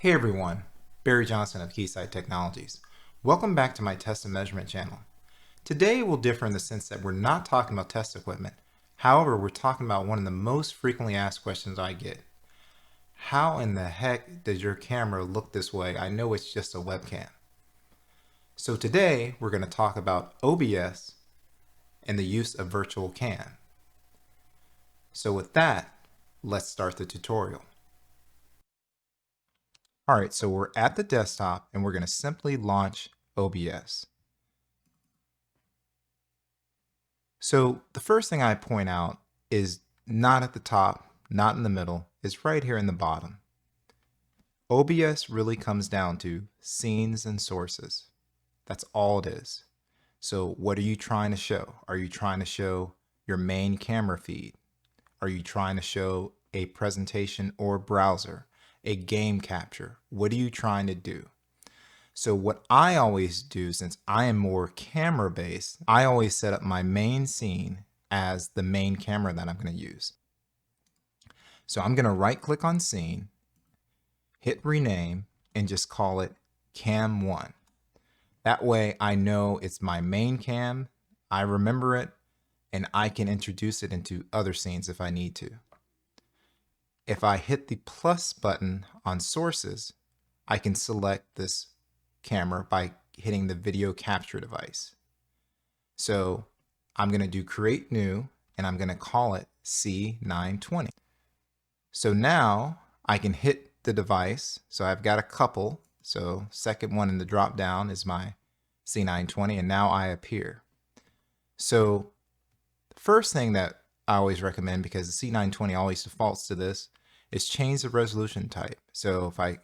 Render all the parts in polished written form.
Hey everyone, Barry Johnson of Keysight Technologies. Welcome back to my test and measurement channel. Today will differ in the sense that we're not talking about test equipment. However, we're talking about one of the most frequently asked questions I get. How in the heck does your camera look this way? I know it's just a webcam. So today we're going to talk about OBS and the use of virtual cam. So with that, let's start the tutorial. All right, so we're at the desktop and we're going to simply launch OBS. So the first thing I point out is not at the top, not in the middle, it's right here in the bottom. OBS really comes down to scenes and sources. That's all it is. So what are you trying to show? Are you trying to show your main camera feed? Are you trying to show a presentation or browser, a game capture? What are you trying to do? So what I always do, since I am more camera based, I always set up my main scene as the main camera that I'm going to use. So I'm going to right click on scene, hit rename, and just call it cam 1. That way I know it's my main cam, I remember it, and I can introduce it into other scenes if I need to. If I hit the plus button on sources, I can select this camera by hitting the video capture device. So I'm going to do create new and I'm going to call it C920. So now I can hit the device. So I've got a couple. So second one in the drop down is my C920 and now I appear. So the first thing that I always recommend, because the C920 always defaults to this, is change the resolution type. So if I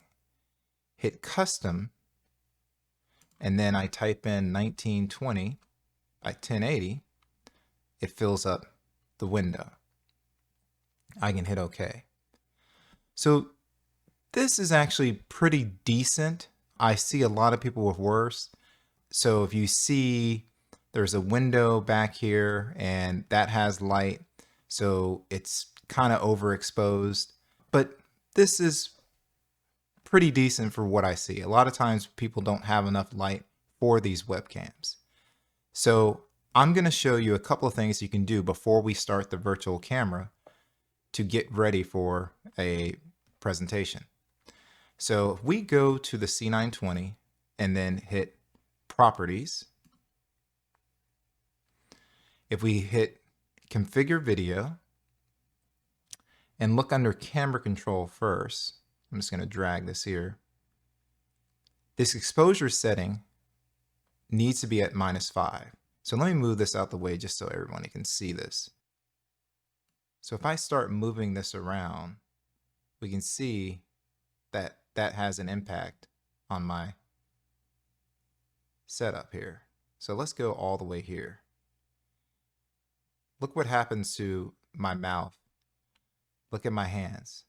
hit custom and then I type in 1920 by 1080, it fills up the window. I can hit OK. So this is actually pretty decent. I see a lot of people with worse. So if you see there's a window back here and that has light, so it's kind of overexposed, but this is pretty decent for what I see. A lot of times people don't have enough light for these webcams. So I'm going to show you a couple of things you can do before we start the virtual camera to get ready for a presentation. So if we go to the C920 and then hit properties, if we hit configure video and look under camera control first, I'm just going to drag this here. This exposure setting needs to be at -5. So let me move this out the way just so everyone can see this. So if I start moving this around, we can see that that has an impact on my setup here. So let's go all the way here. Look what happens to my mouth. Look at my hands.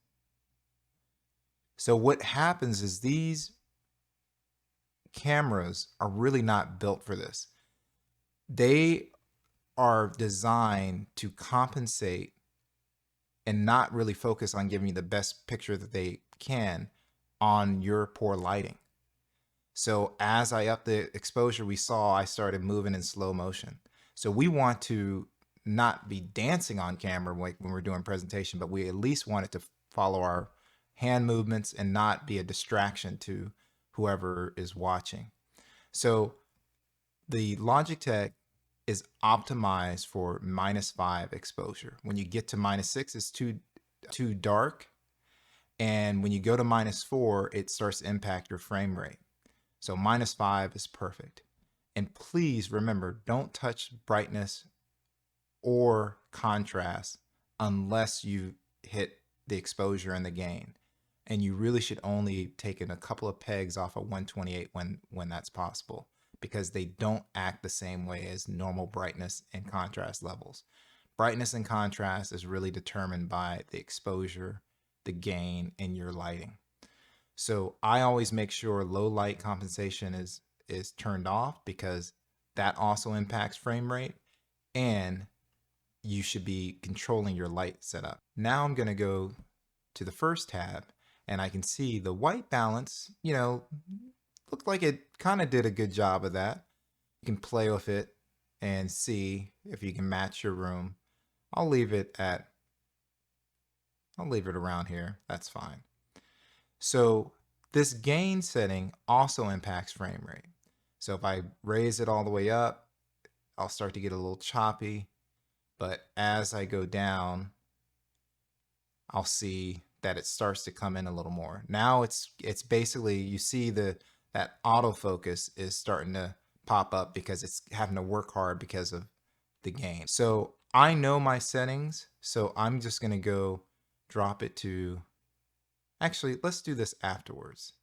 So what happens is these cameras are really not built for this. They are designed to compensate and not really focus on giving you the best picture that they can on your poor lighting. So as I up the exposure, we saw I started moving in slow motion. So we want to not be dancing on camera like when we're doing presentation, but we at least want it to follow our hand movements and not be a distraction to whoever is watching. So the Logitech is optimized for -5 exposure. When you get to -6, it's too dark. And when you go to -4, it starts to impact your frame rate. So -5 is perfect. And please remember, don't touch brightness or contrast unless you hit the exposure and the gain. And you really should only take in a couple of pegs off of 128 when that's possible, because they don't act the same way as normal brightness and contrast levels. Brightness and contrast is really determined by the exposure, the gain, and your lighting. So I always make sure low light compensation is turned off, because that also impacts frame rate, and you should be controlling your light setup. Now I'm going to go to the first tab and I can see the white balance, looked like it kind of did a good job of that. You can play with it and see if you can match your room. I'll leave it around here. That's fine. So this gain setting also impacts frame rate. So if I raise it all the way up, I'll start to get a little choppy. But as I go down, I'll see that it starts to come in a little more. Now it's basically, you see that autofocus is starting to pop up because it's having to work hard because of the gain. So I know my settings, so I'm just gonna go drop it to, actually, let's do this afterwards.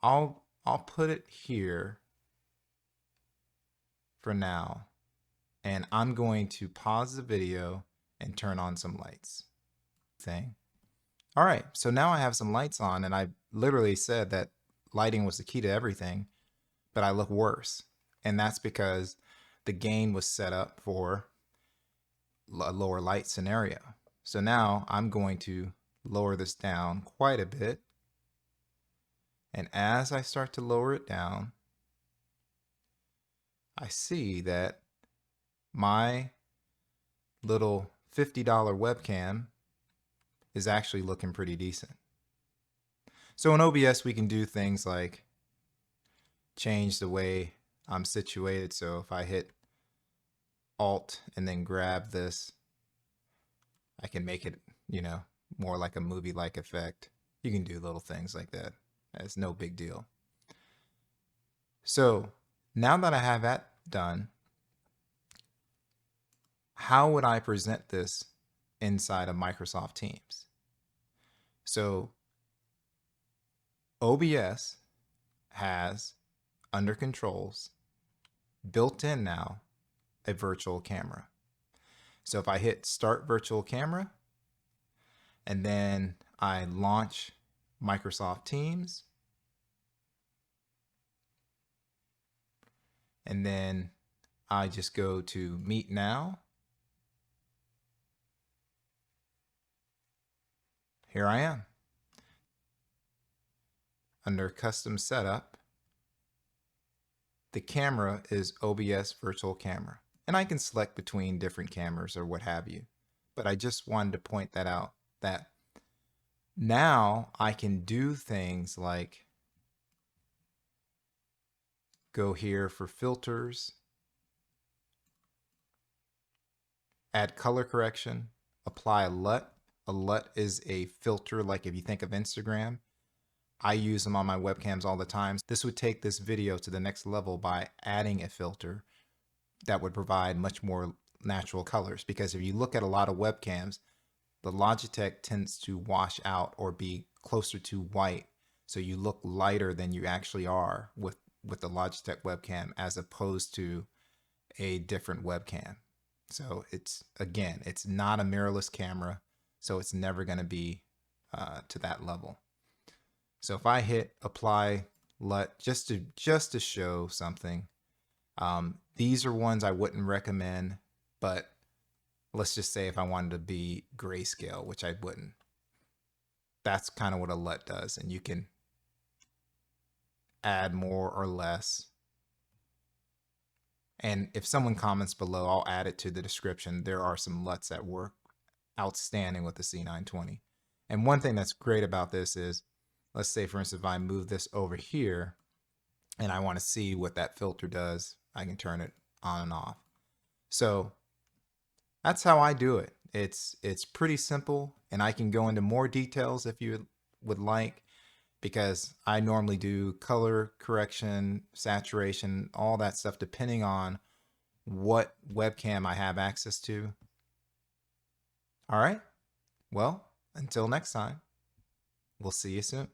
I'll put it here for now, and I'm going to pause the video and turn on some lights. All right, so now I have some lights on, and I literally said that lighting was the key to everything, but I look worse. And that's because the gain was set up for a lower light scenario. So now I'm going to lower this down quite a bit. And as I start to lower it down, I see that my little $50 webcam is actually looking pretty decent. So in OBS, we can do things like change the way I'm situated. So if I hit Alt and then grab this, I can make it, more like a movie-like effect. You can do little things like that. It's no big deal. So now that I have that done, how would I present this inside of Microsoft Teams? So OBS has, under controls, built in now, a virtual camera. So if I hit start virtual camera and then I launch Microsoft Teams, and then I just go to Meet Now, here I am. Under Custom Setup, the camera is OBS Virtual Camera. And I can select between different cameras or what have you. But I just wanted to point that out, that now I can do things like go here for filters, add color correction, apply a LUT. A LUT is a filter, like if you think of Instagram. I use them on my webcams all the time. This would take this video to the next level by adding a filter that would provide much more natural colors. Because if you look at a lot of webcams, the Logitech tends to wash out or be closer to white. So you look lighter than you actually are with the Logitech webcam as opposed to a different webcam. So it's not a mirrorless camera. So it's never going to be to that level. So if I hit apply LUT just to show something, these are ones I wouldn't recommend, but let's just say if I wanted to be grayscale, which I wouldn't, that's kind of what a LUT does. And you can add more or less. And if someone comments below, I'll add it to the description. There are some LUTs that work outstanding with the C920. And one thing that's great about this is, let's say, for instance, if I move this over here and I want to see what that filter does, I can turn it on and off. So that's how I do it. It's pretty simple, and I can go into more details if you would like, because I normally do color correction, saturation, all that stuff, depending on what webcam I have access to. All right. Well, until next time, we'll see you soon.